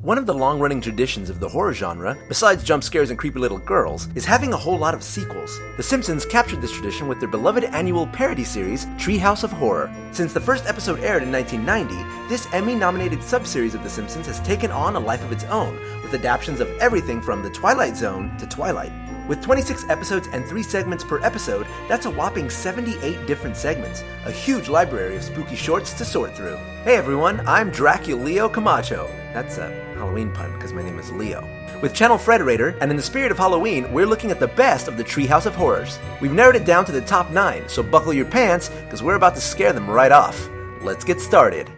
One of the long-running traditions of the horror genre, besides jump scares and creepy little girls, is having a whole lot of sequels. The Simpsons captured this tradition with their beloved annual parody series, Treehouse of Horror. Since the first episode aired in 1990, this Emmy-nominated subseries of The Simpsons has taken on a life of its own, with adaptations of everything from The Twilight Zone to Twilight. With 26 episodes and 3 segments per episode, that's a whopping 78 different segments, a huge library of spooky shorts to sort through. Hey everyone, I'm Dracula Camacho. That's a Halloween pun, because my name is Leo. With Channel Frederator, and in the spirit of Halloween, we're looking at the best of the Treehouse of Horrors. We've narrowed it down to the top 9, so buckle your pants, because we're about to scare them right off. Let's get started.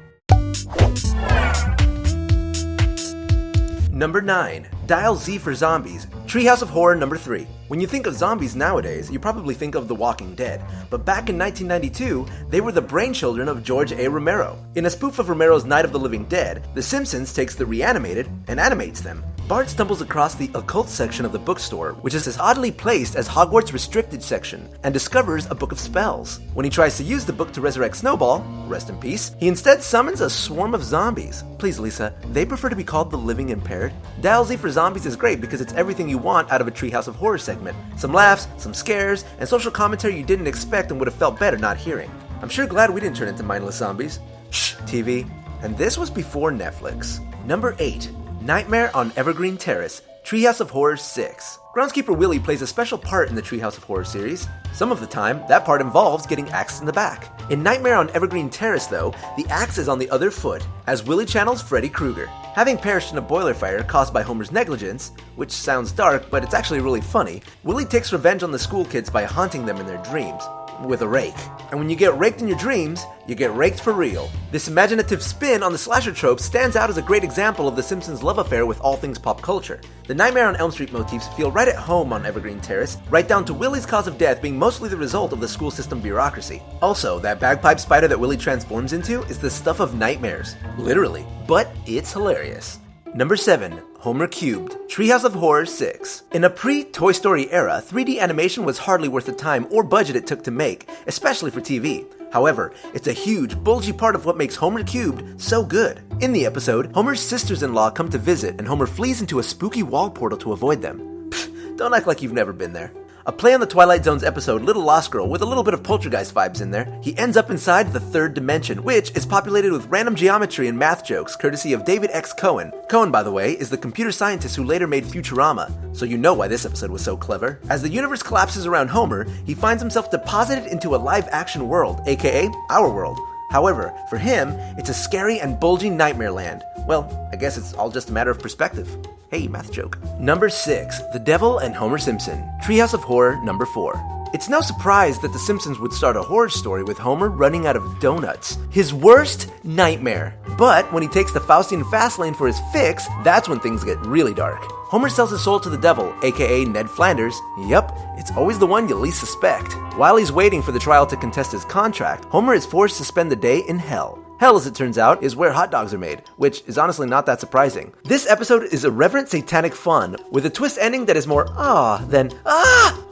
Number 9. Dial Z for Zombies, Treehouse of Horror number 3. When you think of zombies nowadays, you probably think of The Walking Dead, but back in 1992, they were the brainchildren of George A. Romero. In a spoof of Romero's Night of the Living Dead, The Simpsons takes the reanimated and animates them. Bart stumbles across the occult section of the bookstore, which is as oddly placed as Hogwarts' restricted section, and discovers a book of spells. When he tries to use the book to resurrect Snowball, rest in peace, he instead summons a swarm of zombies. Please, Lisa, they prefer to be called the Living Impaired. Dial Z for Zombies is great because it's everything you want out of a Treehouse of Horror segment. Some laughs, some scares, and social commentary you didn't expect and would have felt better not hearing. I'm sure glad we didn't turn into mindless zombies. Shh, TV. And this was before Netflix. Number 8. Nightmare on Evergreen Terrace, Treehouse of Horror 6. Groundskeeper Willie plays a special part in the Treehouse of Horror series. Some of the time, that part involves getting axed in the back. In Nightmare on Evergreen Terrace, though, the axe is on the other foot, as Willie channels Freddy Krueger. Having perished in a boiler fire caused by Homer's negligence, which sounds dark, but it's actually really funny, Willie takes revenge on the school kids by haunting them in their dreams. With a rake. And when you get raked in your dreams, you get raked for real. This imaginative spin on the slasher trope stands out as a great example of The Simpsons' love affair with all things pop culture. The Nightmare on Elm Street motifs feel right at home on Evergreen Terrace, right down to Willie's cause of death being mostly the result of the school system bureaucracy. Also, that bagpipe spider that Willie transforms into is the stuff of nightmares. Literally. But it's hilarious. Number 7. Homer Cubed, Treehouse of Horror 6. In a pre-Toy Story era, 3D animation was hardly worth the time or budget it took to make, especially for TV. However, it's a huge, bulgy part of what makes Homer Cubed so good. In the episode, Homer's sisters-in-law come to visit and Homer flees into a spooky wall portal to avoid them. Pfft, don't act like you've never been there. A play on the Twilight Zone's episode Little Lost Girl with a little bit of poltergeist vibes in there. He ends up inside the third dimension, which is populated with random geometry and math jokes courtesy of David X. Cohen. Cohen, by the way, is the computer scientist who later made Futurama, so you know why this episode was so clever. As the universe collapses around Homer, he finds himself deposited into a live-action world, aka our world. However, for him, it's a scary and bulging nightmare land. Well, I guess it's all just a matter of perspective. Hey, math joke. Number 6. The Devil and Homer Simpson, Treehouse of Horror number 4. It's no surprise that The Simpsons would start a horror story with Homer running out of donuts. His worst nightmare. But when he takes the Faustian fast lane for his fix, that's when things get really dark. Homer sells his soul to the devil, aka Ned Flanders. Yup, it's always the one you least suspect. While he's waiting for the trial to contest his contract, Homer is forced to spend the day in hell. Hell, as it turns out, is where hot dogs are made, which is honestly not that surprising. This episode is irreverent satanic fun, with a twist ending that is more than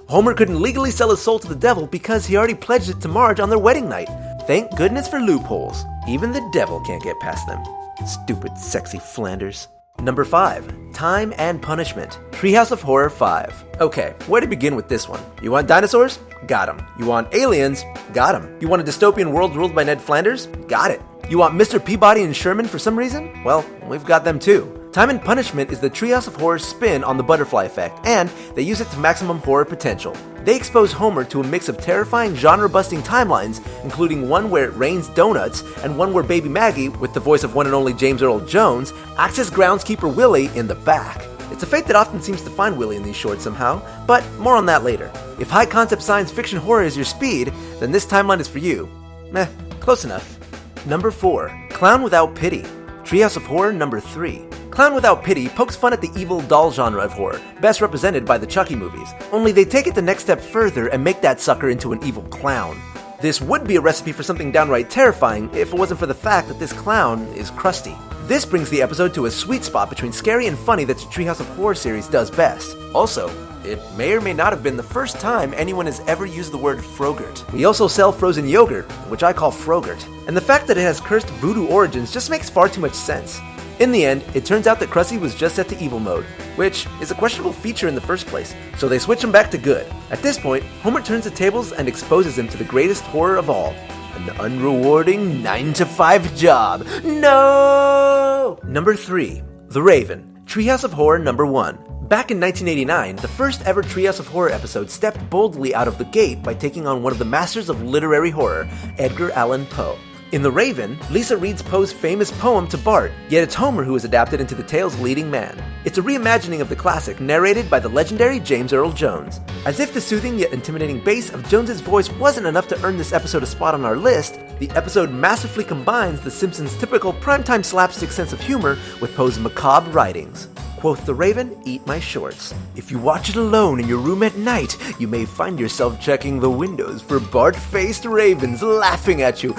Homer couldn't legally sell his soul to the devil because he already pledged it to Marge on their wedding night. Thank goodness for loopholes. Even the devil can't get past them. Stupid, sexy Flanders. Number 5. Time and Punishment, Treehouse of Horror 5. Okay, where to begin with this one? You want dinosaurs? Got 'em. You want aliens? Got 'em. You want a dystopian world ruled by Ned Flanders? Got it. You want Mr. Peabody and Sherman for some reason? Well, we've got them too. Time and Punishment is the Treehouse of Horror's spin on the butterfly effect, and they use it to maximum horror potential. They expose Homer to a mix of terrifying genre-busting timelines, including one where it rains donuts, and one where Baby Maggie, with the voice of one and only James Earl Jones, acts as groundskeeper Willie in the back. It's a fate that often seems to find Willie in these shorts somehow, but more on that later. If high-concept science fiction horror is your speed, then this timeline is for you. Meh, close enough. Number 4. Clown Without Pity, Treehouse of Horror number 3. Clown Without Pity pokes fun at the evil doll genre of horror, best represented by the Chucky movies, only they take it the next step further and make that sucker into an evil clown. This would be a recipe for something downright terrifying if it wasn't for the fact that this clown is crusty. This brings the episode to a sweet spot between scary and funny that the Treehouse of Horror series does best. Also, it may or may not have been the first time anyone has ever used the word frogurt. We also sell frozen yogurt, which I call frogurt, and the fact that it has cursed voodoo origins just makes far too much sense. In the end, it turns out that Krusty was just set to evil mode, which is a questionable feature in the first place, so they switch him back to good. At this point, Homer turns the tables and exposes him to the greatest horror of all, an unrewarding 9-to-5 job. No! Number 3. The Raven, Treehouse of Horror number 1. Back in 1989, the first ever Treehouse of Horror episode stepped boldly out of the gate by taking on one of the masters of literary horror, Edgar Allan Poe. In The Raven, Lisa reads Poe's famous poem to Bart, yet it's Homer who is adapted into the tale's leading man. It's a reimagining of the classic, narrated by the legendary James Earl Jones. As if the soothing yet intimidating bass of Jones's voice wasn't enough to earn this episode a spot on our list, the episode masterfully combines the Simpsons' typical primetime slapstick sense of humor with Poe's macabre writings. Quoth the Raven, eat my shorts. If you watch it alone in your room at night, you may find yourself checking the windows for Bart-faced ravens laughing at you.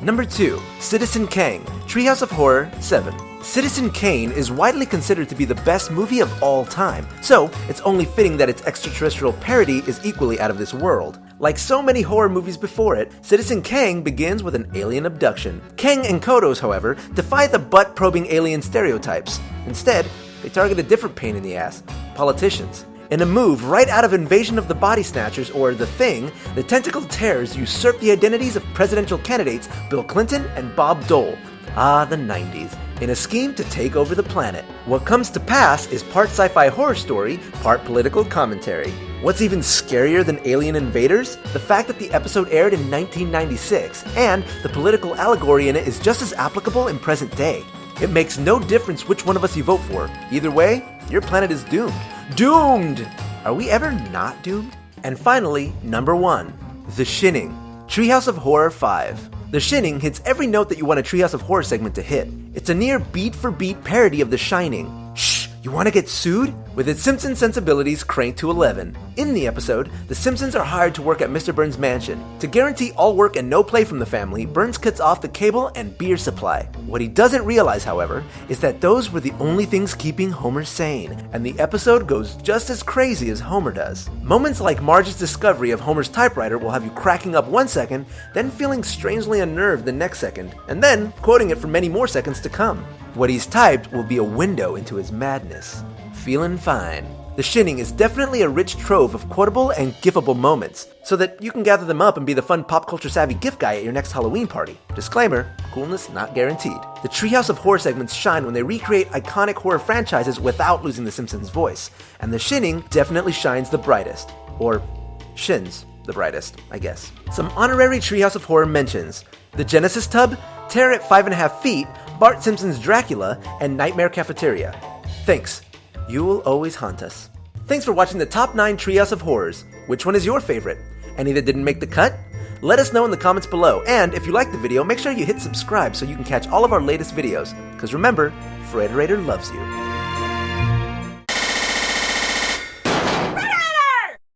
Number 2. Citizen Kane, Treehouse of Horror 7. Citizen Kane is widely considered to be the best movie of all time, so it's only fitting that its extraterrestrial parody is equally out of this world. Like so many horror movies before it, Citizen Kang begins with an alien abduction. Kang and Kodos, however, defy the butt-probing alien stereotypes. Instead, they target a different pain in the ass: politicians. In a move right out of Invasion of the Body Snatchers or The Thing, the tentacled terrors usurp the identities of presidential candidates Bill Clinton and Bob Dole. Ah, the 90s. In a scheme to take over the planet. What comes to pass is part sci-fi horror story, part political commentary. What's even scarier than alien invaders? The fact that the episode aired in 1996, and the political allegory in it is just as applicable in present day. It makes no difference which one of us you vote for. Either way, your planet is doomed. Doomed! Are we ever not doomed? And finally, number 1. The Shining, Treehouse of Horror 5. The Shining hits every note that you want a Treehouse of Horror segment to hit. It's a near beat-for-beat parody of The Shining. Shh! You want to get sued? With its Simpsons sensibilities cranked to 11. In the episode, the Simpsons are hired to work at Mr. Burns' mansion. To guarantee all work and no play from the family, Burns cuts off the cable and beer supply. What he doesn't realize, however, is that those were the only things keeping Homer sane, and the episode goes just as crazy as Homer does. Moments like Marge's discovery of Homer's typewriter will have you cracking up 1 second, then feeling strangely unnerved the next second, and then quoting it for many more seconds to come. What he's typed will be a window into his madness. Feeling fine. The Shining is definitely a rich trove of quotable and gifable moments, so that you can gather them up and be the fun pop culture savvy gift guy at your next Halloween party. Disclaimer, coolness not guaranteed. The Treehouse of Horror segments shine when they recreate iconic horror franchises without losing the Simpsons' voice, and The Shining definitely shines the brightest. Or shins the brightest, I guess. Some honorary Treehouse of Horror mentions: The Genesis Tub, Terror at 5.5 Feet, Bart Simpson's Dracula, and Nightmare Cafeteria. Thanks. You will always haunt us. Thanks for watching the top 9 Treehouse of Horrors. Which one is your favorite? Any that didn't make the cut? Let us know in the comments below, and if you liked the video, make sure you hit subscribe so you can catch all of our latest videos. Because remember, Frederator loves you.